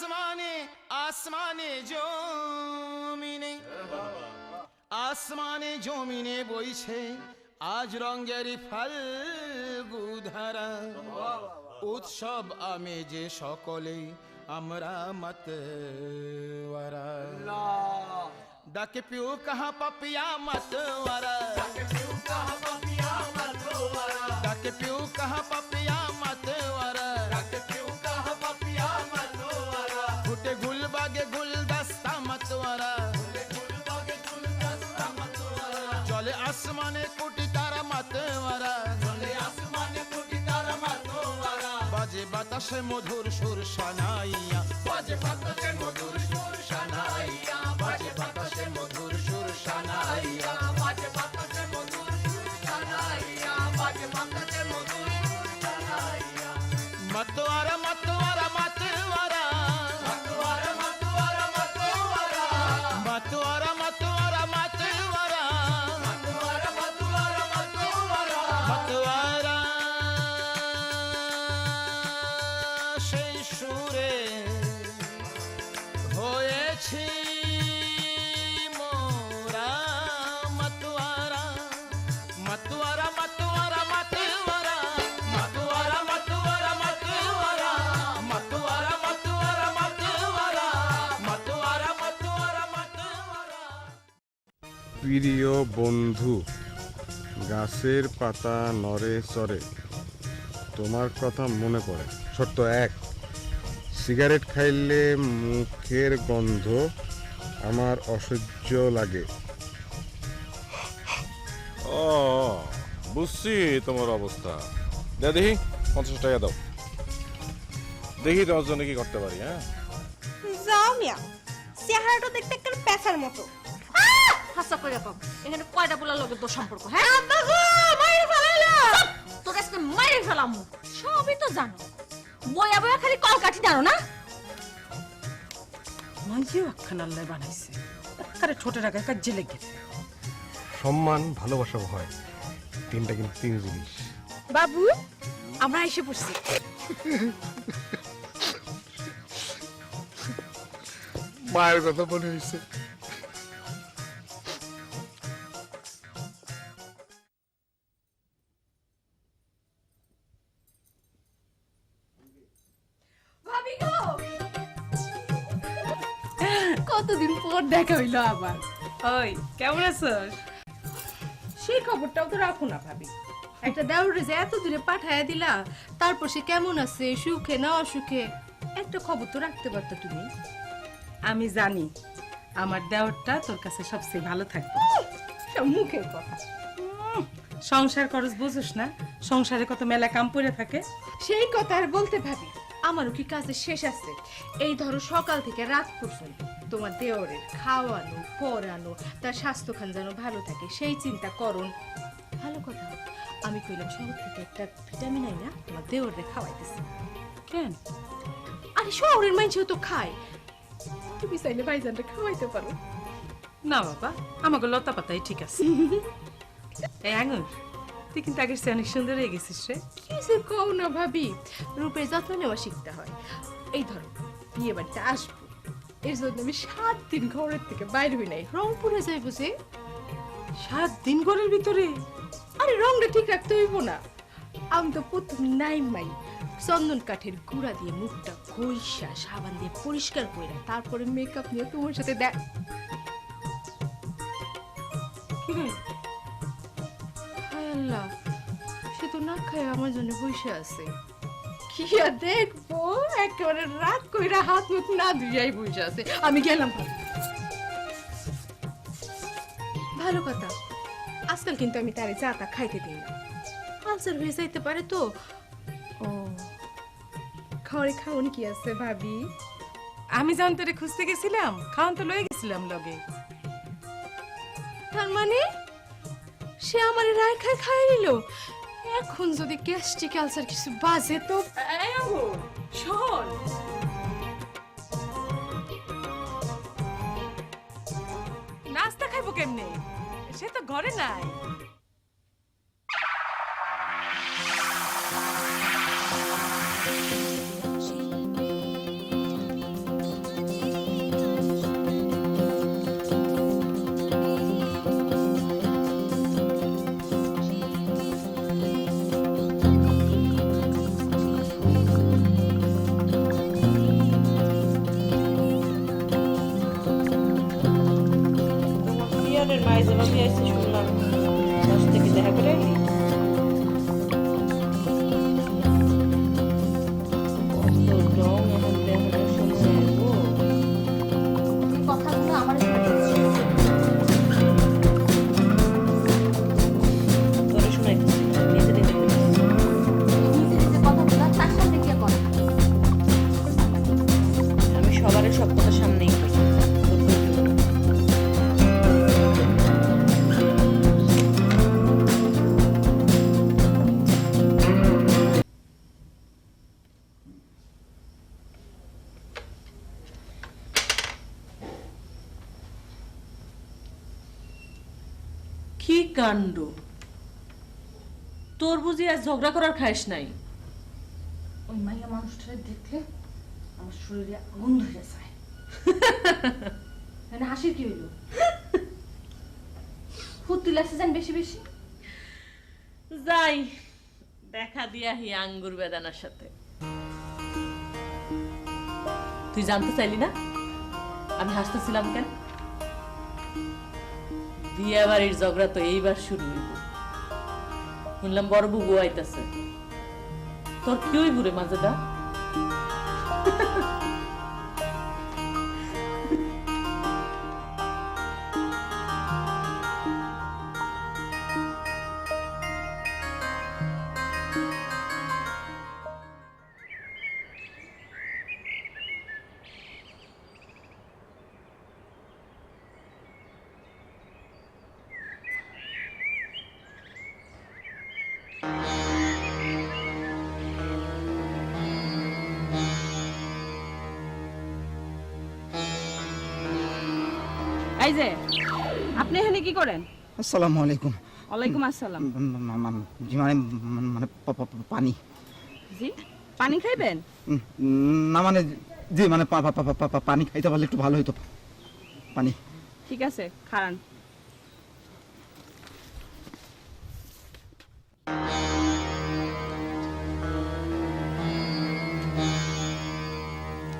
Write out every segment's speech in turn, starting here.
আসমানে আসমানে জমিনে আসমানে জমিনে বইছে আজ রঙের ফাল্গুধারা উৎসব আমেজে সকলে আমরা मतवारा डाके पियो कहाँ पपिया मतवारा डाके पियो कहाँ पपिया मतवारा डाके पियो कहाँ पपिया मतवारा डाके पियो कहाँ पपिया मतवारा फुटे गुलबागे गुलदस्ता मतवारा फुटे गुलबागे गुलदस्ता मतवारा चले आसमाने कोटि तारा मतवारा चले आसमाने कोटि तारा मतवारा बाजे बातासे मधुर सुर शानाइया बाजे बातासे मधुर सुर शानाइया बाजे बातासे मधुर सुर शानाइया बाजे बातासे मधुर सुर शानाइया बाजे बातासे मधुर सुर शानाइया मतवारा मतवारा मतवारा मतवारा मतवारा मतवारा मतवारा मतवारा मतवारा मतवारा मतवारा मतवारा मतवारा সেই সুরে হয়েছি মোরা मतवारा मतवारा मतवारा मतवारा मतवारा मतवारा मतवारा मतवारा मतवारा मतवारा मतवारा मतवारा मतवारा প্রিয় বন্ধু গাছের পাতা নড়ে চড়ে তোমার কথা মনে পড়ে শর্ত এক সিগারেট খাইলে মুখের গন্ধ আমার অসহ্য লাগে ও বুঝছি তোমার অবস্থা দেখি 50 টাকা দাও দেখি তোমার জন্য কি করতে পারি হ্যাঁ যাও মিয়া চেহারাটা দেখতে একটা পেছার মতো হাসা করে কম এখানে কয়টা বলার লগে তোর সম্পর্ক হ্যাঁ আব্বা গো মাইরে ফেলাইলা তোর কাছে মাইরে ফেলাম সবই তো জানো বয়া বয়া খালি কল কাটি জানো না মাঝিও একখান আল্লাহ বানাইছে আরে ছোটের আগে কাজে লেগে সম্মান ভালোবাসা হয় তিনটা কিন্তু তিন জিনিস বাবু আমরা এসে পড়ছি মায়ের কথা মনে হয়েছে ভাবি গো কতদিন পর দেখা হইলো আবার ওই কেমন আছিস সেই খবরটাও তো রাখো না ভাবি একটা দেওরে যে এত দূরে পাঠায়া দিলা তারপর সে কেমন আছে সুখে না অসুখে একটা খবর তো রাখতে পারতা তুমি আমি জানি আমার দেওরটা তোর কাছে সবচেয়ে ভালো থাকবে সব মুখের কথা সংসার খরচ বুঝিস না সংসারে কত মেলা কাম পড়ে থাকে সেই কথা আর বলতে ভাবি আমারও কি কাজের শেষ আছে এই ধরো সকাল থেকে রাত পর্যন্ত তোমার দেওরের খাওয়ানো পরানো তার স্বাস্থ্যখান যেন ভালো থাকে সেই চিন্তা করুন ভালো কথা আমি কইলাম শহর থেকে একটা ভিটামিন আই না তোমার দেওরে খাওয়াইতেছি কেন আরে শহরের মানুষও তো খায় তুমি চাইলে ভাইজানটা খাওয়াইতে পারো না বাবা আমাকে লতা পাতাই ঠিক আছে এই আঙুর তুই কিন্তু আগের চেয়ে অনেক সুন্দর হয়ে গেছিস রে কিছু কও না ভাবি রূপের যত্ন নেওয়া শিখতে হয় এই ধরো বিয়ে বাড়িতে আসবো এর জন্য আমি 7 দিন ঘরের থেকে বাইরে হই নাই রংপুরে যাইবো যে 7 দিন ঘরের ভিতরে আরে রংটা ঠিক রাখতে হইব না আমি তো প্রথম নাইমাই চন্দন কাঠের গুঁড়া দিয়ে মুখটা ঘষা সাবান দিয়ে পরিষ্কার করে তারপরে মেকআপ নিয়ে তোমার সাথে দেখ কি রে হায় আল্লাহ সে তো না খায় আমার জন্য বসে আছে কি আর দেখবো একেবারে রাত কইরা হাত মুখ না ধুইয়াই বসে আছে আমি গেলাম ভালো কথা আজকাল কিন্তু আমি তারে চা তা খাইতে দিই না আলসার হয়ে যাইতে পারে তো ও খাওয়ারে খাওন কি আছে ভাবি আমি জানতে রে খুঁজতে গেছিলাম খাওয়ান তো লয়ে গেছিলাম লগে তার মানে সে আমার রায় খায় খাই নিল এখন যদি গ্যাস্ট্রিক আলসার কিছু বাজে তো শোন নাস্তা খাইবো কেমনে সে তো ঘরে নাই কি কাণ্ড, তোর বুঝি আর ঝগড়া করার খাইস নাই? ওই মাইয়া মানুষটারে দেখলে আমার শরীরে আগুন ধরে যায়। মানে হাসির কি হইল? ফুর্তি লাগছে জান বেশি বেশি। যাই দেখা দিয়া হি আঙ্গুর বেদানার সাথে। তুই জানতে চাইলি না আমি হাসতেছিলাম কেন? বিয়ে বাড়ির ঝগড়া তো এইবার শুরু হইব। শুনলাম বড় বুবু আইতাছে। তোর কি হইব রে মাজেদা? এই যে আপনি এখানে কি করেন? আসসালামু আলাইকুম। ওয়ালাইকুম আসসালাম। জি মানে মানে পানি। জি পানি খাইবেন? না মানে জি মানে পানি খাইতে পারলে একটু ভালো হতো। পানি। ঠিক আছে খান।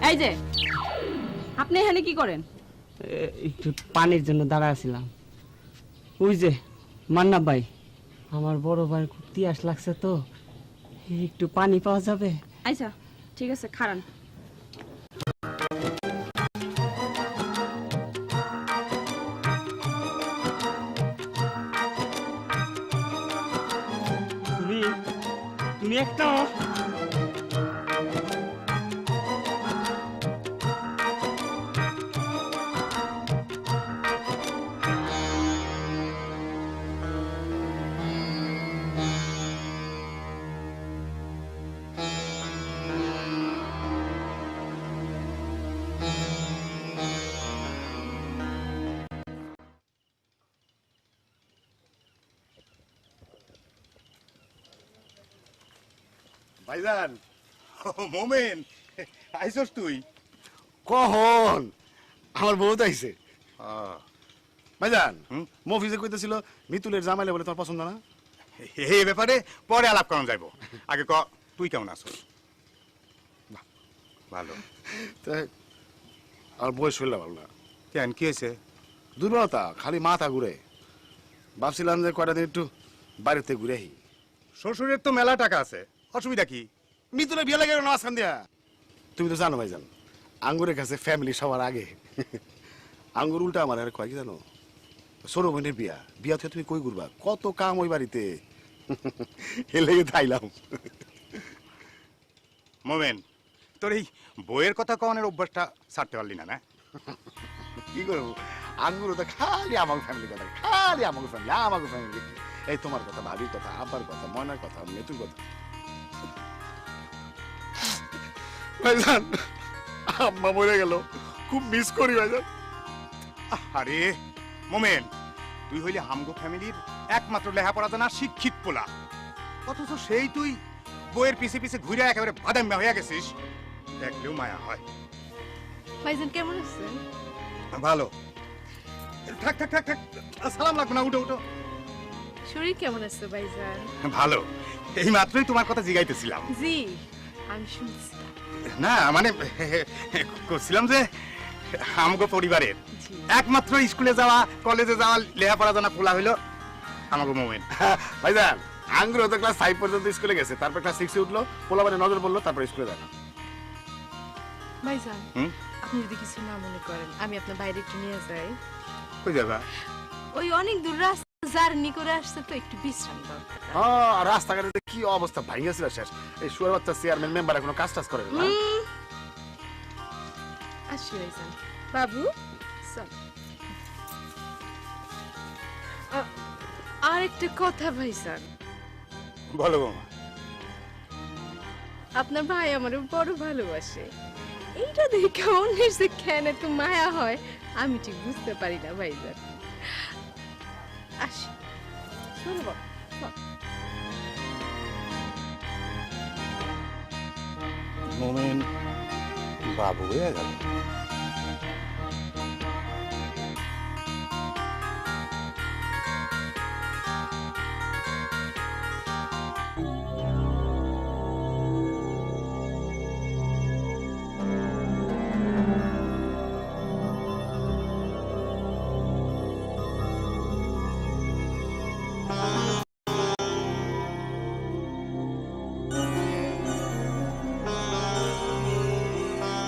এই যে আপনি এখানে কি করেন? একটু পানির জন্য দাঁড়াছিলাম। ওই যে মান্না ভাই, আমার বড় ভাই খুব তিয়াস লাগছে তো, একটু পানি পাওয়া যাবে? আচ্ছা ঠিক আছে খান। তুমি একটা ভাইজান, মোমেন আইসস তুই? কখন? আমার বউ তো আইছে। ভাইজান, মফিজে কইতেছিল মিতুলের জামাইলে বলে তোর পছন্দ না। এই ব্যাপারে পরে আলাপ করা যাইব। আগে ক তুই কেমন আছিস? ভালো। তাই আমার বয়স হইল ভালো না। কেন কি হয়েছে? দুর্বলতা, খালি মাথা ঘুরে। ভাবছিলাম যে কয়টা দিন একটু বাড়িতে ঘুরে আহি। শ্বশুরের তো মেলা টাকা আছে, অসুবিধা কি? মিতুলের বিয়ে লাগে না মাঝখান দিয়া। তুমি তো জানো ভাইজান, আঙ্গুরের কাছে ফ্যামিলি সবার আগে। আঙ্গুর উল্টা আমার আর কয় কি জানো, ছোট বোনের বিয়া, বিয়া থেকে তুমি কই ঘুরবা, কত কাম ওই বাড়িতে। এ লেগে তাইলাম। মোমেন, তোর এই বইয়ের কথা কনের অভ্যাসটা ছাড়তে পারলি না? না কি করবো, আঙ্গুর তো খালি আমাকে ফ্যামিলি কথা, খালি আমাকে ফ্যামিলি, আমাকে ফ্যামিলি। এই তোমার কথা, ভাবির কথা, আব্বার কথা, ময়নার কথা, মেতুর কথা। ভাইজান, আম্মা মরে গেল, খুব মিস করি ভাইজান। আরে মোমেন, তুই হইলে হামগো ফ্যামিলির একমাত্র লেখাপড়া জানা শিক্ষিত পোলা, অথচ সেই তুই বইয়ের পিছে পিছে ঘুরে একেবারে বাদাম্যা হয়ে গেছিস। দেখলেও মায়া হয়। ভাইজান কেমন আছেন? ভালো। থাক থাক থাক থাক, সালাম লাগবে না, উঠো উঠো। শরীর কেমন আছে ভাইজান? ভালো। এই মাত্রই তোমার কথা জিগাইতেছিলাম। জি আমি শুনছি। না মানে করছিলাম যে আমগো পরিবারের একমাত্র স্কুলে যাওয়া, কলেজে যাওয়া, লেখাপড়া জানা পোলা হইলো আমাগো মোমেন। ভাইজান, আঙ্গুর তো ক্লাস 5 পর্যন্ত স্কুলে গেছে, তারপর ক্লাস 6 এ উঠলো, পোলা মানে নজর পড়লো, তারপর স্কুলে যায় না। ভাইজান আপনি যদি কিছু না মনে করেন, আমি আপনার বাইরে একটু নিয়ে যাই। কই যাবা? ওই অনেক দূর রাস্তা জার্নি করে আসছে তো, একটু বিশ্রাম দরকার। হ্যাঁ, রাস্তাঘাটে কি অবস্থা, ভাঙিয়েছিল শেষ। এই শুয়ার বাচ্চা চেয়ারম্যান মেম্বার এখনো কাজ টাজ করে না। আসি ভাইজান। বাবু চল। আর একটা কথা ভাইজান। বলো বৌমা। আপনার ভাই আমার বড় ভালোবাসে, এইটা দেখে অন্যের যে কেন এত মায়া হয় আমি ঠিক বুঝতে পারি না ভাইজান। আসি। চলো বাবা, চল। মোমেন বাবু হয়ে গেল।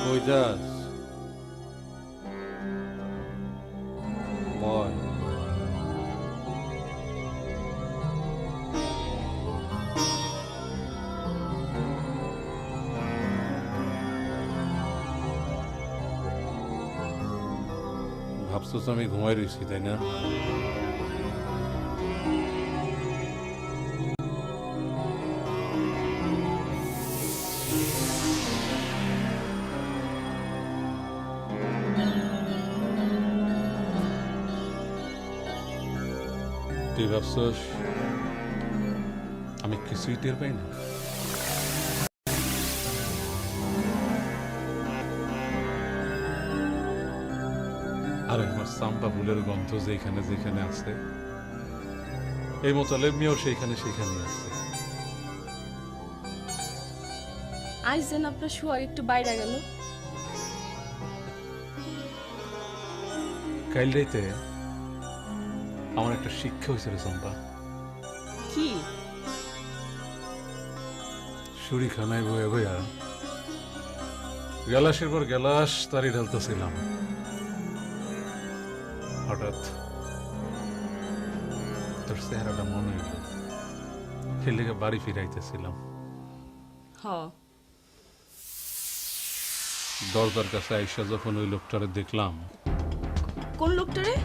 কই যাস বয়? ভাবছোস আমি ঘুমাই রয়েছি তাই না? তুই ভাবছোস আমি কিছুই টের পাই না? আরে আমার সাম্পা ফুলের গন্ধ যেখানে যেখানে আছে, এই মোতালেব মিয়াও সেইখানে সেখানে আছে। আজ যেন আপনার সোহাগ একটু বাইরে গেল। কাল রাইতে আমার একটা শিক্ষা হয়েছিল চম্পা। কি? শুরিখানায় বয়ে বইয়া গেলাসের পর গেলাস তারি ঢালতেছিলাম, হঠাৎ তোর চেহারাটা মনে হইল, সেই লেগে বাড়ি ফিরাইতেছিলাম। হ, দরজার কাছে আইসা যখন ওই লোকটারে দেখলাম, কোন লোকটারে?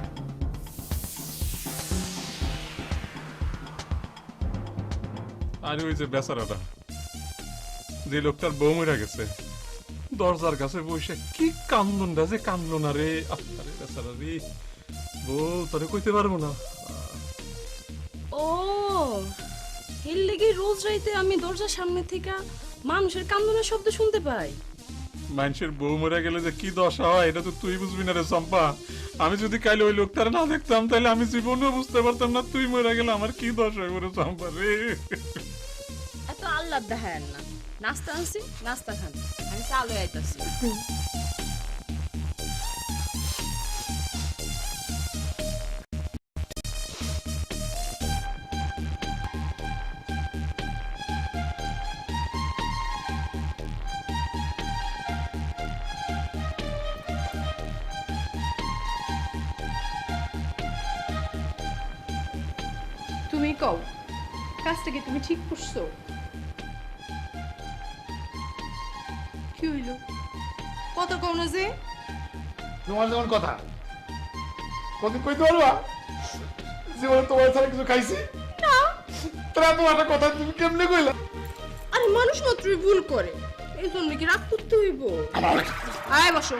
আরে ওই যে বেচারাটা, যে লোকটার বউ মরে গেছে, দরজার কাছে বসে কি কান্দনটা যে কান্দলো না রে। আরে বেচারা রে, বউ তোরে কইতে পারবো না। ও, এর লেগে রোজ রাইতে আমি দরজার সামনে থেকে মানুষের কান্দনের শব্দ শুনতে পাই। মানুষের বউ মরে গেলে যে কি দশা হয় এটা তো তুই বুঝবি না রে চম্পা। আমি যদি কাইলে ওই লোকটারে না দেখতাম তাহলে আমি জীবনেও বুঝতে পারতাম না তুই মরে গেলে আমার কি দশা হয় রে চম্পা রে। এত আল্লাহ দেখায় না, নাস্তা আনছি, নাস্তা খান, আমি চালু আইতাছি। তুমি কও কাজটা কি তুমি ঠিক করছো? কি হইল? কত কও না যে? তোমার যেমন কথা কত কইতে পারবা? জীবনে তোমার ছাড়া কিছু খাইছি না। তোরা তোমার একটা কথা তুমি কেমনে কইলা? আরে মানুষ মাত্রই ভুল করে, এই জন্য কি রাগ করতে হইব? আয় বসো।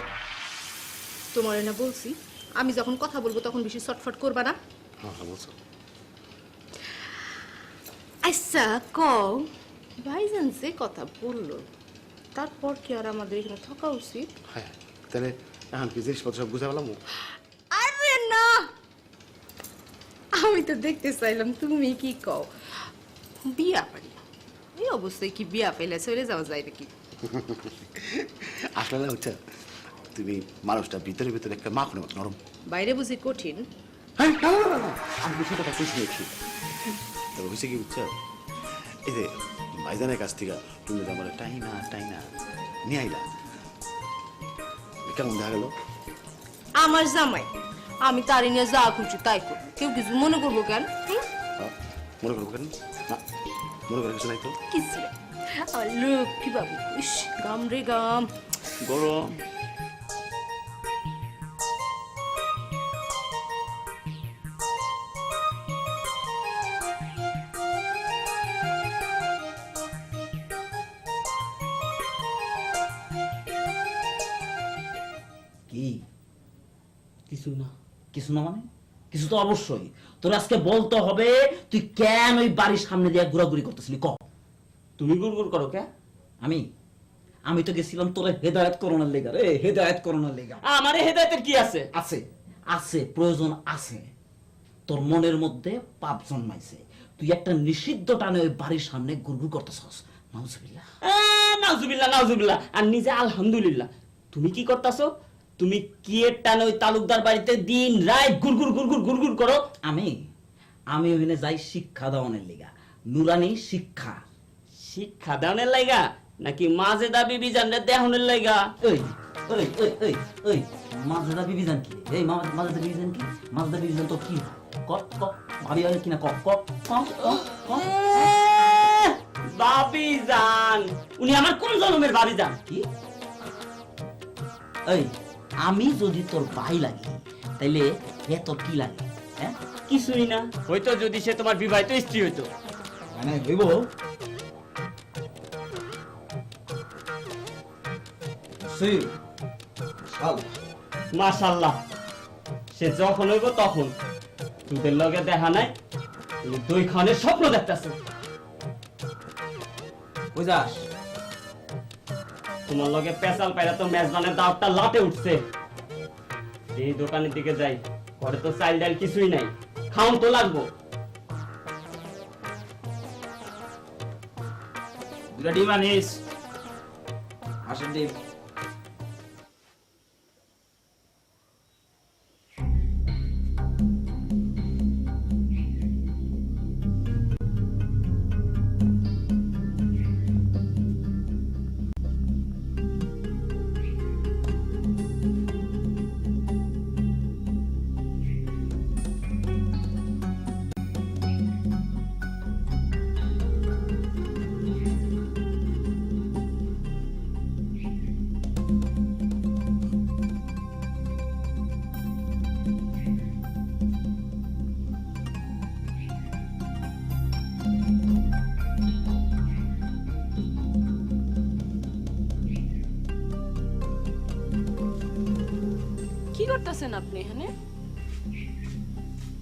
তোমার না বলছি আমি যখন কথা বলবো তখন বেশি চটফট করবা না। হ্যাঁ বলছো। আচ্ছা কও, ভাইজান যে কথা বললো তারপর কি আর আমাদের এখানে থাকা উচিত? হ্যাঁ, তাহলে এখন কি জিনিসপত্র সব বুঝা পেলাম? আরে না, আমি তো দেখতে চাইলাম তুমি কি কও। বিয়া পারি এই অবস্থায় কি বিয়া পেলে চলে যাওয়া যায় নাকি? আসলে না হচ্ছে তুমি মানুষটা ভিতরে ভিতরে একটা মাখনের মতো নরম। বাইরে বুঝি কঠিন? হ্যাঁ, না, না, না, না, আমি বিষয়টা কাছে শুনেছি। তবে হয়েছে কি বুঝছো, এই যে ভাইজানের কাছ থেকে তুমি তো আমার টাইনা টাইনা নিয়ে আইলা, কেমন দেখা গেল? আমার জামাই, আমি তারি নিয়ে যা খুঁজছি তাই করবো, কেউ কিছু মনে করবো কেন? মনে করবো কেন? না, মনে করার কিছু নাই তো। কিছু না, আমার লক্ষ্মী বাবু। ইস, গাম রে গাম, গরম। কি কিছু না। কিছু না মানে? কিছু তো অবশ্যই। তোর আজকে বলতে হবে তুই কেন ওই বাড়ির সামনে দিয়ে ঘোরাঘুরি করতেছিলি। ক তুমি গুড়গুড় করো কে? আমি আমি তো গেছিলাম তোর হেদায়েত করোনার লেগা রে, হেদায়েত করোনার লেগা। আমারে হেদায়েতের কি আছে? আছে আছে প্রয়োজন আছে। তোর মনের মধ্যে পাপ জন্মাইছে, তুই একটা নিষিদ্ধ টানে ওই বাড়ির সামনে গুড়গুড় করতেছস। নাউজুবিল্লাহ নাউজুবিল্লাহ নাউজুবিল্লাহ, আর নিজে আলহামদুলিল্লাহ। তুমি কি করতেছো? তুমি কি এর টানে ওই তালুকদার বাড়িতে দিন রাত গুড়গুড় গুড়গুড় গুড়গুড় করো? আমি আমি ওখানে যাই শিক্ষা দেওয়ানের লেগা, নুরানি শিক্ষা। শিক্ষা দেওয়ানের লাইগা নাকি মাজেদা বিবি জানলে দেহনের লাইগা? ওই ওই ওই ওই ওই মাজেদা বিবি জান কি? এই মাজেদা বিবি জান কি? মাজেদা বিবি জান তো কি ক ক ভাবি হয় কিনা ক ক ক ক বাবি জান? উনি আমার কোন জন্মের বাবি জান? কি? এই আমি যদি তোর ভাই লাগি তাইলে এ তোর কি লাগে? হ্যাঁ কিছুই না, হয়তো যদি সে তোমার বিবাহিত স্ত্রী হইতো। মানে হইব মাশাআল্লাহ, সে যখন হইব তখন। তোদের লগে দেখা নাই, তুমি দুই খানের স্বপ্ন দেখতেছো। কই যাস? তোমার লগে পেশাল পাইরা তো মেজবানের দাওয়াতটা লাটে উঠছে। এই দোকানের দিকে যাই, ঘরে তো চাল ডাল কিছুই নাই, খাওন তো লাগবো। দুটা ডিম আনিস, হাঁসের ডিম। কি করতেছেন আপনি এখানে?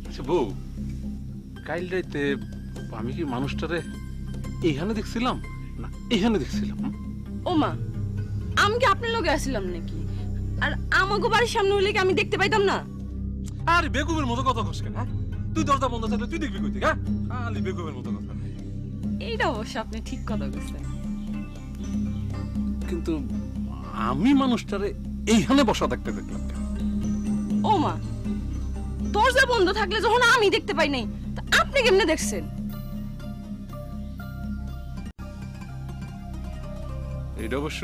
আচ্ছা বউ, কাইল রাইতে আমি কি মানুষটারে এইখানে দেখছিলাম না এইখানে দেখছিলাম? ও মা, আমি কি আপনার লগে আসছিলাম নাকি? আর আমাগো বাড়ির সামনে হইলে কি আমি দেখতে পাইতাম না? আরে বেকুবের মতো কথা কস কেন? হ্যাঁ? তুই দরজা বন্ধ থাকলে তুই দেখবি কই থেকে? হ্যাঁ, খালি বেকুবের মতো কথা। এইটা অবশ্য আপনি ঠিক কথা বলছেন, কিন্তু আমি মানুষটারে এইখানে বসা থাকতে দেখলাম কেন? ও মা, দরজা বন্ধ থাকলে যখন আমি দেখতে পাই নাই, তা আপনি কেমনে দেখছেন? এটা অবশ্য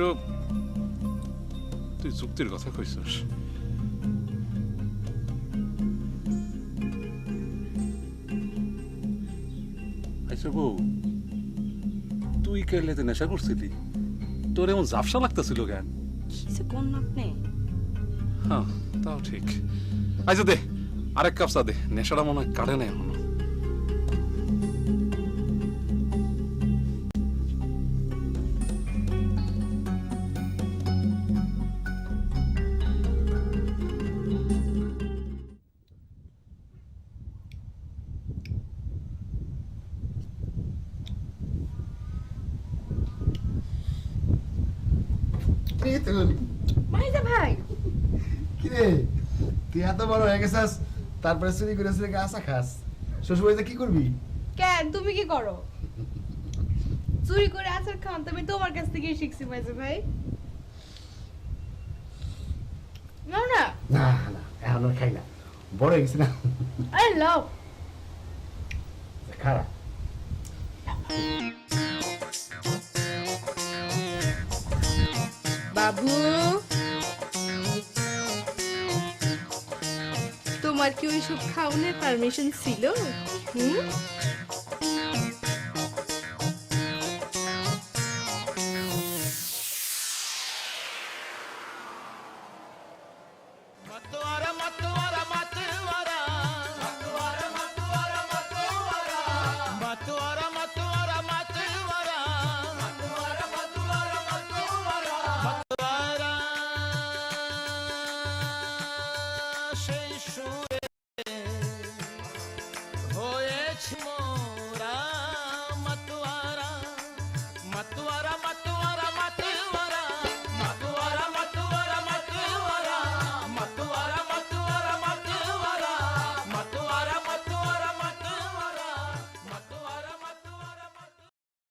তুই যুক্তির কথা কইছিস। আচ্ছা বউ, তুই কেলেতে নেশা করছিলি? তোর এমন জাফসা লাগতেছিল কেন? কিসে কোন আপনি? হ্যাঁ, তাও ঠিক। আচ্ছা দে, আরেক কাপ চা দে, নেশাটা মনে হয় কাটে না এখনো। মাইজা ভাই, কিরে তুই এত বড় হয়ে গেছিস, তারপরে চুরি করে চুরি আসা খাস? শ্বশুর বাড়িতে কি করবি? কেন তুমি কি করো? চুরি করে আচার খাওয়ান তো আমি তোমার কাছ থেকে শিখছি মাইজা ভাই। না না না না, এখন আর খাই না, বড় হয়ে গেছি না। আরে লাও খারাপ বাবু, তোমার কি ওইসব খাওয়ানোর পারমিশন ছিল? হুম, मतवारा मतवारा मतवारा मतवारा मतवारा मतवारा मतवारा